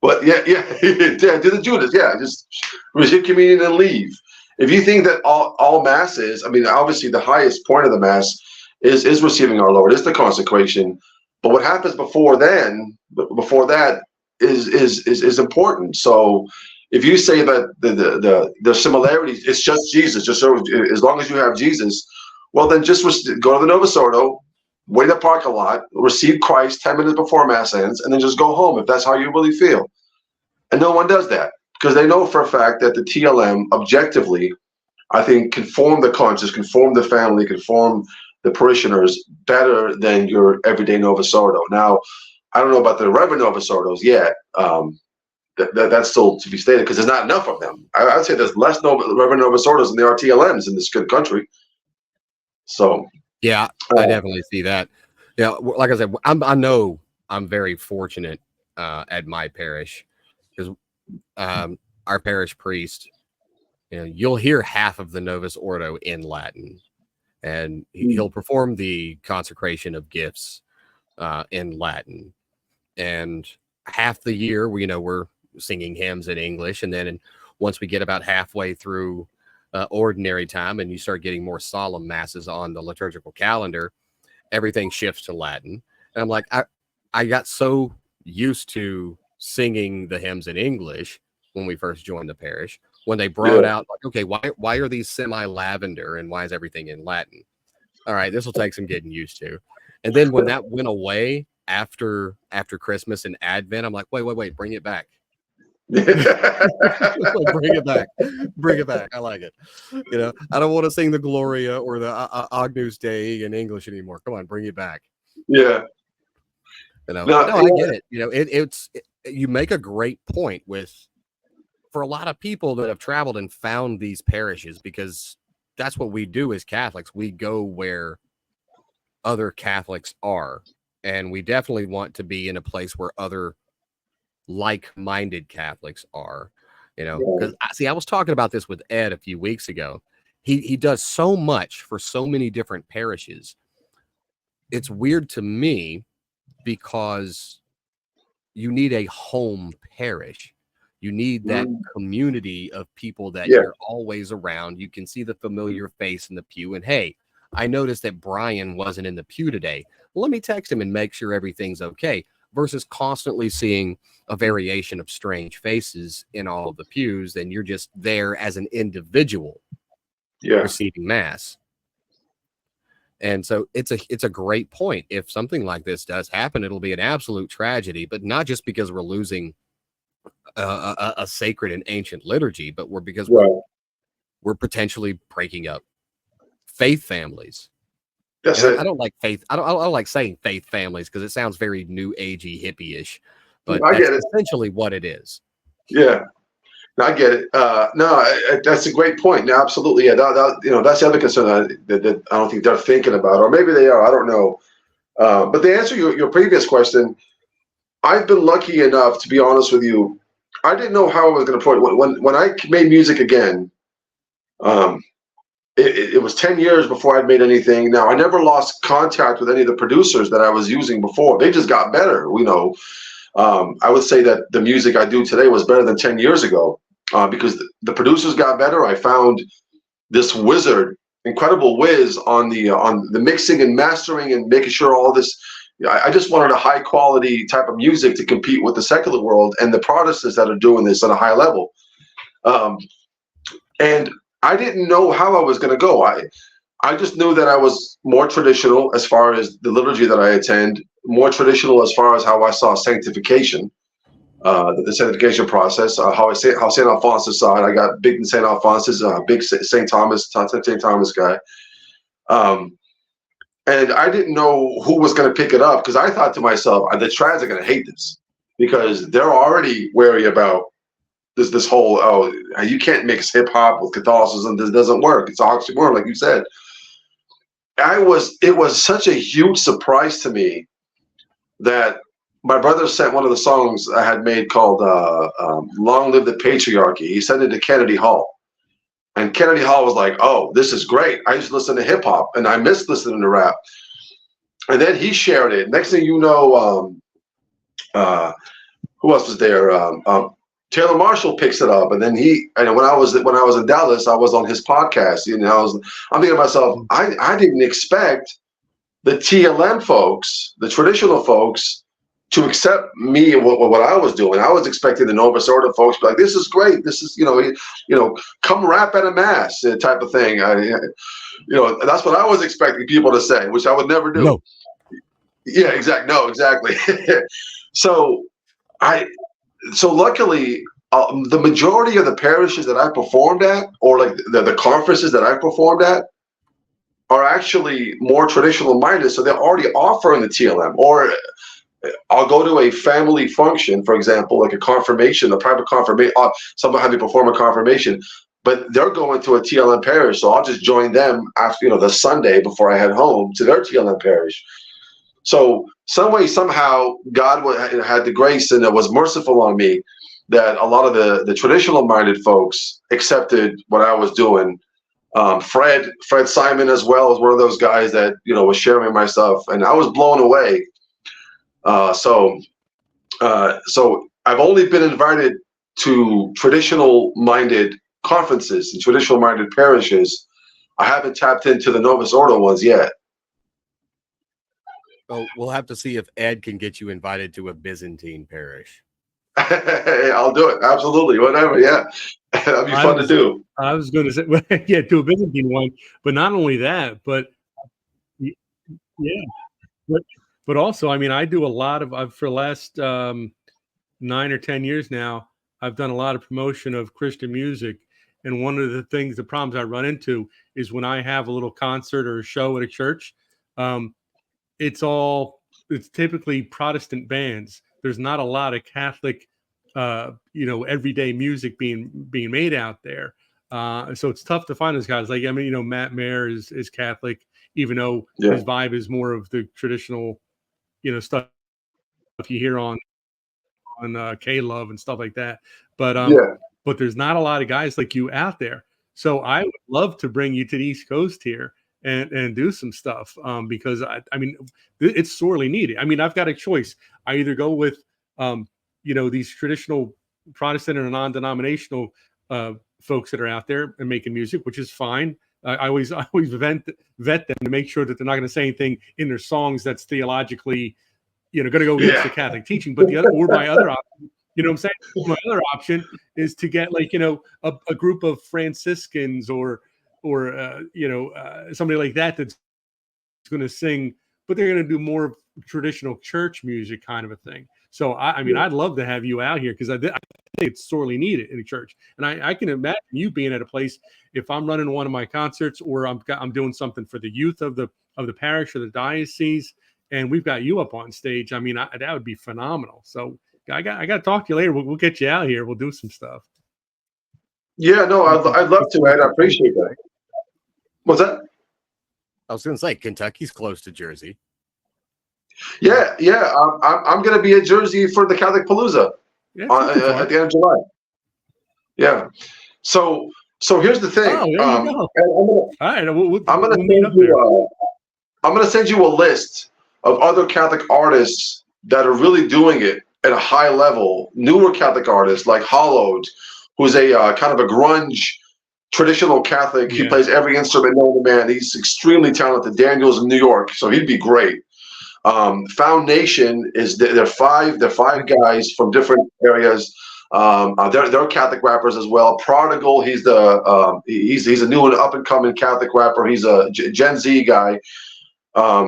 But yeah, do the Judas. Yeah, just receive communion and leave. If you think that all mass is, I mean, obviously the highest point of the mass is receiving our Lord, is the consecration. But what happens before that is important. So if you say that the similarities, it's just Jesus, just so as long as you have Jesus, well then just go to the Novus Ordo, wait in the parking lot, receive Christ 10 minutes before mass ends, and then just go home if that's how you really feel. And no one does that because they know for a fact that the TLM objectively, I think, can form the conscience, can form the family, can form the parishioners better than your everyday Novus Ordo. Now, I don't know about the Reverend Novus Ordos yet. That's still to be stated because there's not enough of them. I'd say there's less Reverend Novus Ordos than there are TLMs in this good country. So yeah, I definitely see that. Yeah, like I said, I know I'm very fortunate at my parish because our parish priest, you'll hear half of the Novus Ordo in Latin, and he'll perform the consecration of gifts in Latin, and half the year we're singing hymns in English, and then once we get about halfway through ordinary time and you start getting more solemn masses on the liturgical calendar, everything shifts to Latin. And I'm like, I got so used to singing the hymns in English when we first joined the parish, when they brought out like, okay, why are these semi-lavender and why is everything in Latin? All right, this will take some getting used to. And then when that went away after Christmas and Advent, I'm like, wait, bring it back. Bring it back. I like it. I don't want to sing the Gloria or the Agnus Dei in English anymore. Come on, bring it back. Yeah. No, I get it. You make a great point for a lot of people that have traveled and found these parishes, because that's what we do as Catholics. We go where other Catholics are, and we definitely want to be in a place where other like-minded Catholics are, because I was talking about this with Ed a few weeks ago. He does so much for so many different parishes. It's weird to me because you need a home parish. You need that community of people that you're always around. You can see the familiar face in the pew, and hey, I noticed that Brian wasn't in the pew today. Well, let me text him and make sure everything's okay, versus constantly seeing a variation of strange faces in all of the pews, and you're just there as an individual receiving mass. And so it's a great point. If something like this does happen, it'll be an absolute tragedy, but not just because we're losing a sacred and ancient liturgy, but because we're potentially breaking up faith families. I don't like faith. I don't like saying faith families because it sounds very new agey, hippie-ish, but that's essentially what it is. Yeah, I get it. That's a great point. No, absolutely. Yeah, that's the other concern that I don't think they're thinking about, or maybe they are. I don't know. But to answer your previous question, I've been lucky enough, to be honest with you. I didn't know how I was going to put it. When I made music again, it was 10 years before I'd made anything. Now, I never lost contact with any of the producers that I was using before. They just got better, I would say that the music I do today was better than 10 years ago because the producers got better. I found this incredible whiz on the mixing and mastering and making sure all this. I just wanted a high quality type of music to compete with the secular world and the Protestants that are doing this on a high level. And I didn't know how I was going to go. I just knew that I was more traditional as far as the liturgy that I attend, more traditional as far as how I saw sanctification, the sanctification process, how St. Alphonsus saw it. I got big in St. Alphonsus, big St. Thomas guy. And I didn't know who was going to pick it up because I thought to myself, the trads are going to hate this because they're already wary about this whole, you can't mix hip hop with Catholicism. This doesn't work. It's oxymoron, like you said. It was such a huge surprise to me that my brother sent one of the songs I had made called Long Live the Patriarchy. He sent it to Kennedy Hall. And Kennedy Hall was like, oh, this is great. I used to listen to hip hop and I missed listening to rap. And then he shared it. Next thing you know, who else was there? Taylor Marshall picks it up, and then when I was in Dallas, I was on his podcast. I'm thinking to myself, I didn't expect the TLM folks, the traditional folks, to accept me and what I was doing. I was expecting the Novus Ordo folks to be like, this is great. This is, come rap at a mass type of thing. That's what I was expecting people to say, which I would never do. No. Yeah, exactly. No, exactly. So luckily, the majority of the parishes that I performed at, or like the conferences that I performed at, are actually more traditional minded. So they're already offering the TLM. Or I'll go to a family function, for example, like a confirmation, a private confirmation. Someone had me perform a confirmation, but they're going to a TLM parish. So I'll just join them after, the Sunday before I head home to their TLM parish. So some way, somehow, God had the grace and it was merciful on me that a lot of the traditional minded folks accepted what I was doing. Fred Simon as well was one of those guys that, was sharing my stuff, and I was blown away. So I've only been invited to traditional minded conferences and traditional minded parishes. I haven't tapped into the Novus Ordo ones yet. Oh, we'll have to see if Ed can get you invited to a Byzantine parish. I'll do it. Absolutely. Whatever. Yeah. That'd be fun to do. I was going to say, yeah, do a Byzantine one, but not only that, but yeah, but also, I do a lot of, for the last 9 or 10 years now, I've done a lot of promotion of Christian music. And one of the problems I run into is when I have a little concert or a show at a church, it's typically Protestant bands. There's not a lot of Catholic, everyday music being made out there. So it's tough to find those guys. Like, Matt Mayer is Catholic, even though his vibe is more of the traditional, stuff you hear on K-Love and stuff like that. But there's not a lot of guys like you out there. So I would love to bring you to the East Coast here and do some stuff because it's sorely needed. I've got a choice. I either go with these traditional Protestant or non-denominational folks that are out there and making music, which is fine. I always vet them to make sure that they're not going to say anything in their songs that's theologically, going to go against the Catholic teaching. But my other option, my other option is to get a group of Franciscans or somebody like that that's going to sing, but they're going to do more traditional church music kind of a thing. So I'd love to have you out here because I think it's sorely needed in the church. And I can imagine you being at a place, if I'm running one of my concerts or I'm doing something for the youth of the parish or the diocese, and we've got you up on stage. That would be phenomenal. So I got to talk to you later. We'll get you out here. We'll do some stuff. Yeah, no, I'd love to, Ed. I appreciate that. What's that? I was going to say Kentucky's close to Jersey. Yeah. I'm going to be in Jersey for the Catholic Palooza at the end of July. Yeah. So here's the thing. Oh, there you go. I'm going to send you a list of other Catholic artists that are really doing it at a high level. Newer Catholic artists like Hollowed, who's a kind of a grunge traditional Catholic. He plays every instrument known to man. He's extremely talented. Daniel's in New York, so he'd be great. Foundation they're five guys from different areas. They're Catholic rappers as well. Prodigal, he's a new and up and coming Catholic rapper. He's a Gen Z guy. I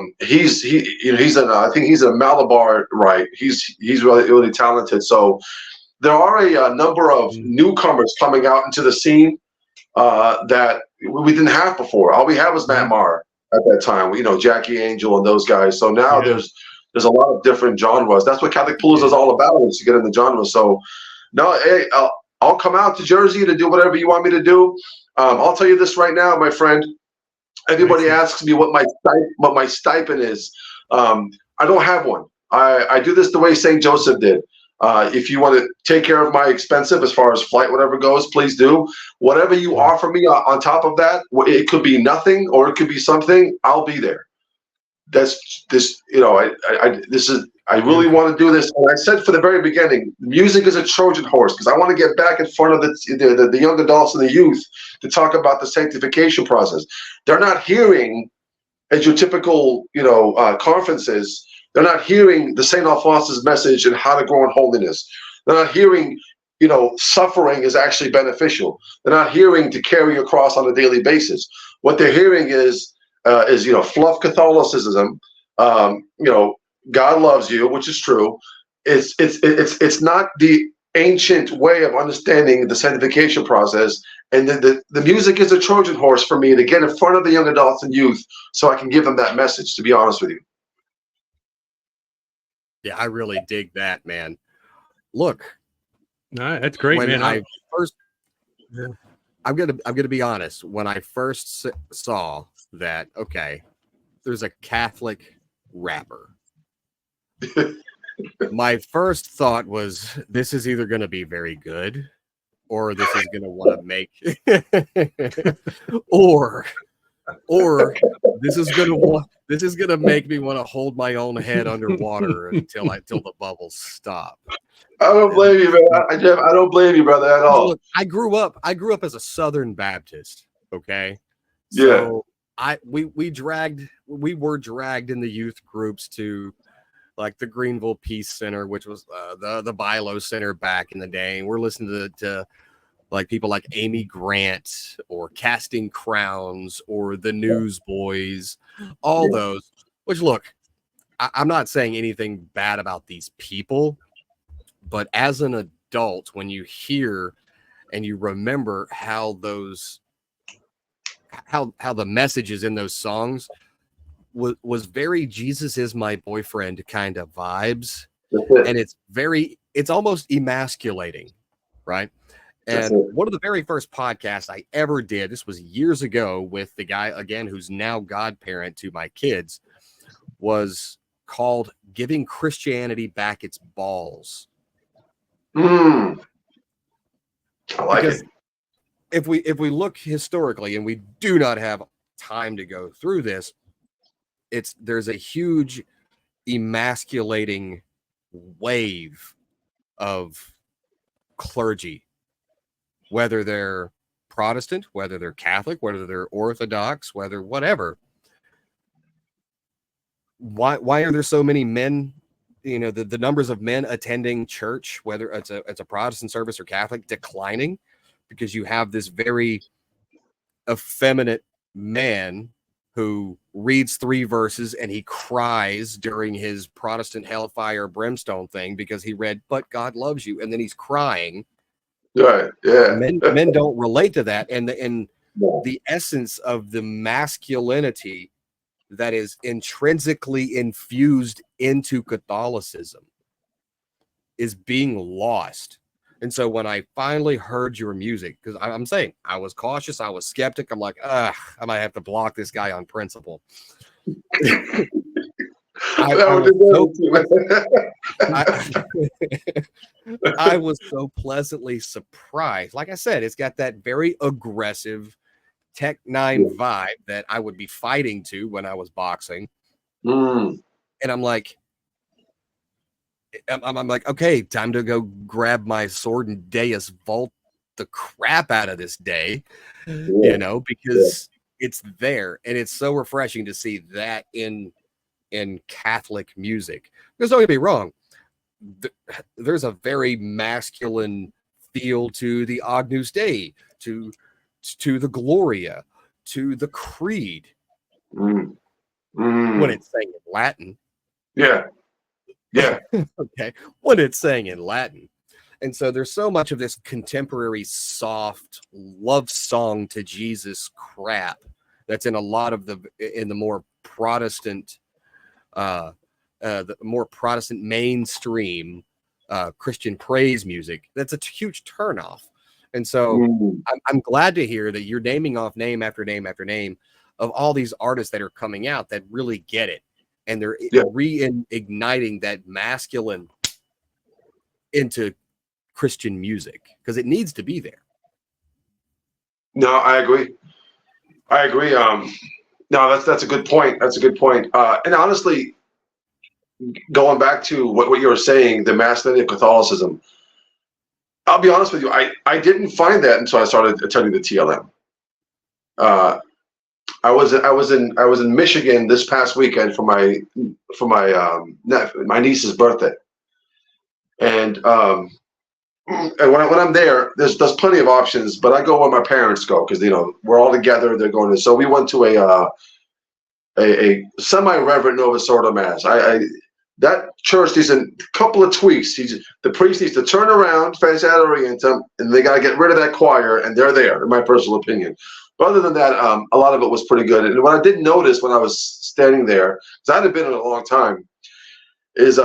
think he's a Malabar, right? He's really, really talented. So there are a number of newcomers coming out into the scene that we didn't have before. All we had was Matt Maher at that time. Jackie Angel and those guys. So now there's a lot of different genres. That's what Catholic Palooza is all about, is to get in the genres. So no, hey, I'll come out to Jersey to do whatever you want me to do. I'll tell you this right now, my friend. Everybody asks me what my stipend is. I don't have one. I do this the way St. Joseph did. If you want to take care of my expensive as far as flight, whatever goes, please do. Whatever you offer me on top of that, it could be nothing or it could be something. I'll be there. That's this, you know, I really want to do this. And I said from the very beginning, music is a Trojan horse because I want to get back in front of the young adults and the youth to talk about the sanctification process. They're not hearing, as your typical, conferences, they're not hearing the St. Alphonsus message and how to grow in holiness. They're not hearing, suffering is actually beneficial. They're not hearing to carry your cross on a daily basis. What they're hearing is fluff Catholicism. God loves you, which is true. It's not the ancient way of understanding the sanctification process. And the music is a Trojan horse for me to get in front of the young adults and youth so I can give them that message, to be honest with you. Yeah, I really dig that, man. Look, that's great, man. I'm gonna be honest. When I first saw that, okay, there's a Catholic rapper. My first thought was, this is either going to be very good, or this is going to want to make, or this is going to make me want to hold my own head underwater until the bubbles stop. I don't blame you, man. Jeff, I don't blame you, brother, at all. Look, I grew up as a Southern Baptist. Okay, so we were dragged in the youth groups to like the Greenville Peace Center, which was the Bilo Center back in the day. And we're listening to like people like Amy Grant or Casting Crowns or the Newsboys, all those. Which, look, I'm not saying anything bad about these people, but as an adult, when you hear and you remember how the messages in those songs was very Jesus is my boyfriend kind of vibes, and it's almost emasculating, right? And one of the very first podcasts I ever did, this was years ago with the guy again who's now godparent to my kids, was called "Giving Christianity Back Its Balls." I like it. If we look historically, and we do not have time to go through this, there's a huge emasculating wave of clergy, whether they're Protestant, whether they're Catholic, whether they're Orthodox, whether whatever. Why are there so many men? The numbers of men attending church, whether it's a Protestant service or Catholic, declining, because you have this very effeminate man who reads 3 verses and he cries during his Protestant hellfire brimstone thing because he read, "But God loves you," and then he's crying. Right. Yeah. Men don't relate to that, and the essence of the masculinity that is intrinsically infused into Catholicism is being lost. And so when I finally heard your music, because I'm saying I was cautious, I was skeptic. I'm like, I might have to block this guy on principle. I was so pleasantly surprised. Like I said, it's got that very aggressive Tech 9 vibe that I would be fighting to when I was boxing. And I'm like, okay, time to go grab my sword and Deus Vault the crap out of this day, because it's there, and it's so refreshing to see that in Catholic music. Because don't get me wrong, there's a very masculine feel to the Agnus Dei, to the Gloria, to the Creed, when it's saying in Latin. Yeah. Okay, when it's saying in Latin. And so there's so much of this contemporary soft love song to Jesus crap that's in a lot of the more Protestant the more Protestant mainstream Christian praise music. That's a huge turnoff. And so I'm glad to hear that you're naming off name after name after name of all these artists that are coming out that really get it. And they're reigniting that masculine into Christian music because it needs to be there. No, I agree. No, that's a good point. That's a good point. And honestly, going back to what you were saying, the masculinity of Catholicism, I'll be honest with you, I didn't find that until I started attending the TLM. I was in Michigan this past weekend for my niece's birthday, and when I'm there, there's plenty of options, but I go where my parents go because we're all together. They're going to, so we went to a semi-reverent Novus Ordo mass. That church needs a couple of tweaks. The priest needs to turn around, face ad orientem, and they got to get rid of that choir, and they're there, in my personal opinion. But other than that, a lot of it was pretty good. And what I did notice when I was standing there, because I hadn't been in a long time, is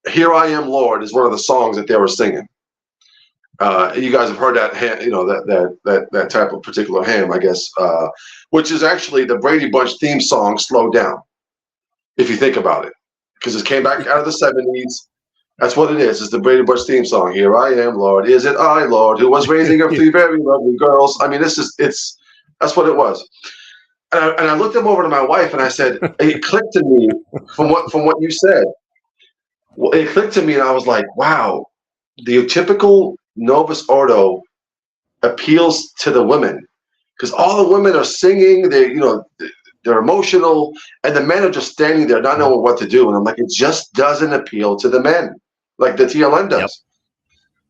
"Here I Am, Lord" is one of the songs that they were singing. You guys have heard that, that type of particular hymn, I guess, which is actually the Brady Bunch theme song slowed down, if you think about it, because it came back out of the 70s. That's what it is. It's the Brady Bunch theme song. Here I am, Lord. Is it I, Lord, who was raising up 3 very lovely girls? I mean, that's what it was. And I looked over to my wife and I said, it clicked to me from what you said. Well, it clicked to me and I was like, wow, the typical Novus Ordo appeals to the women because all the women are singing. They're emotional, and the men are just standing there not knowing what to do. And I'm like, it just doesn't appeal to the men like the TLM does.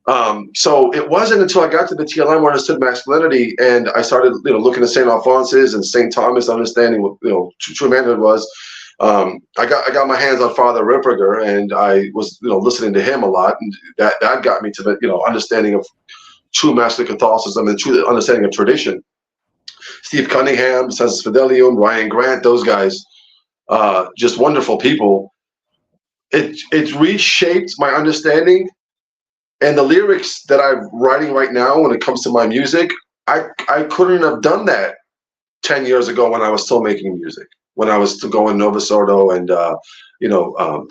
Yep. So it wasn't until I got to the TLM where I understood masculinity, and I started, looking at St. Alphonsus and St. Thomas, understanding what true manhood was. I got my hands on Father Ripperger, and I was listening to him a lot, and that got me to the understanding of true masculine Catholicism and true understanding of tradition. Steve Cunningham, Sensus Fidelium, Ryan Grant, those guys, just wonderful people. It reshaped my understanding, and the lyrics that I'm writing right now when it comes to my music, I couldn't have done that 10 years ago when I was still making music, when I was still going Novus Ordo and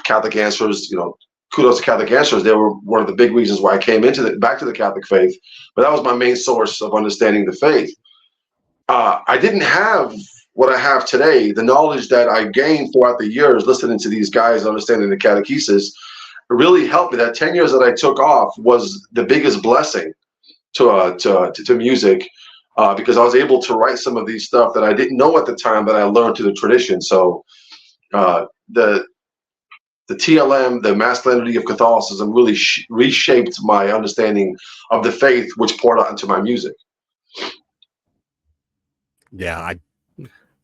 Catholic Answers. Kudos to Catholic Answers. They were one of the big reasons why I came back to the Catholic faith, but that was my main source of understanding the faith. I didn't have what I have today, the knowledge that I gained throughout the years listening to these guys, understanding the catechesis, really helped me. That 10 years that I took off was the biggest blessing to music, because I was able to write some of these stuff that I didn't know at the time that I learned through the tradition. So the TLM, the masculinity of Catholicism, really reshaped my understanding of the faith, which poured out into my music. Yeah, I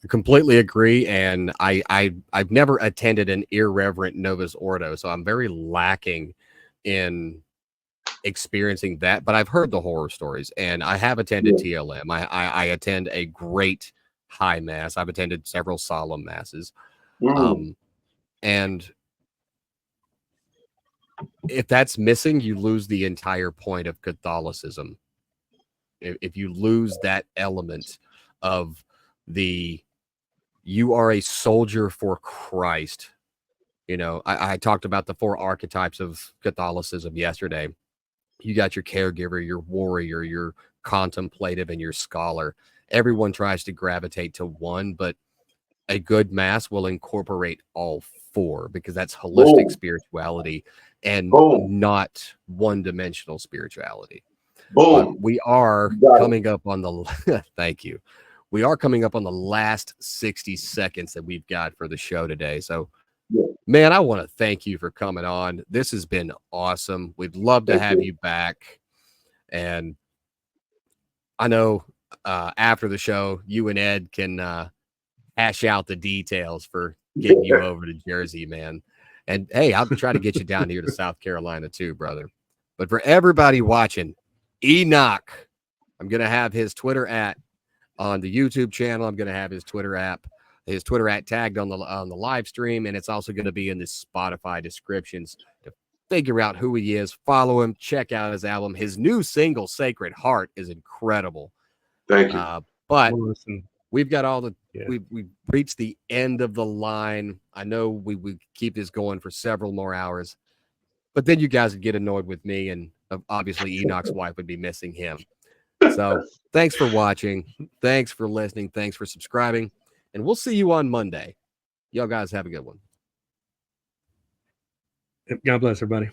completely agree, and I've never attended an irreverent Novus Ordo, so I'm very lacking in experiencing that. But I've heard the horror stories, and I have attended TLM. I attend a great high mass. I've attended several solemn masses, and if that's missing, you lose the entire point of Catholicism. If you lose that element of you are a soldier for Christ. I talked about the 4 archetypes of Catholicism yesterday. You got your caregiver, your warrior, your contemplative, and your scholar. Everyone tries to gravitate to one, but a good mass will incorporate all 4 because that's holistic spirituality and not one-dimensional spirituality. But we are coming up on the thank you. We are coming up on the last 60 seconds that we've got for the show today. So, man, I want to thank you for coming on. This has been awesome. We'd love to have you back. And I know after the show, you and Ed can hash out the details for getting you over to Jersey, man. And, hey, I'll try to get you down here to South Carolina too, brother. But for everybody watching, Enoch, I'm going to have his Twitter on the YouTube channel. I'm going to have his Twitter at tagged on the live stream, and it's also going to be in the Spotify descriptions to figure out who he is. Follow him, check out his album. His new single, Sacred Heart, is incredible. Thank you. But we've got all the we've reached the end of the line. I know we keep this going for several more hours, But then you guys would get annoyed with me, and obviously Enoch's wife would be missing him. So thanks for watching. Thanks for listening. Thanks for subscribing. And we'll see you on Monday. Y'all guys have a good one. God bless everybody.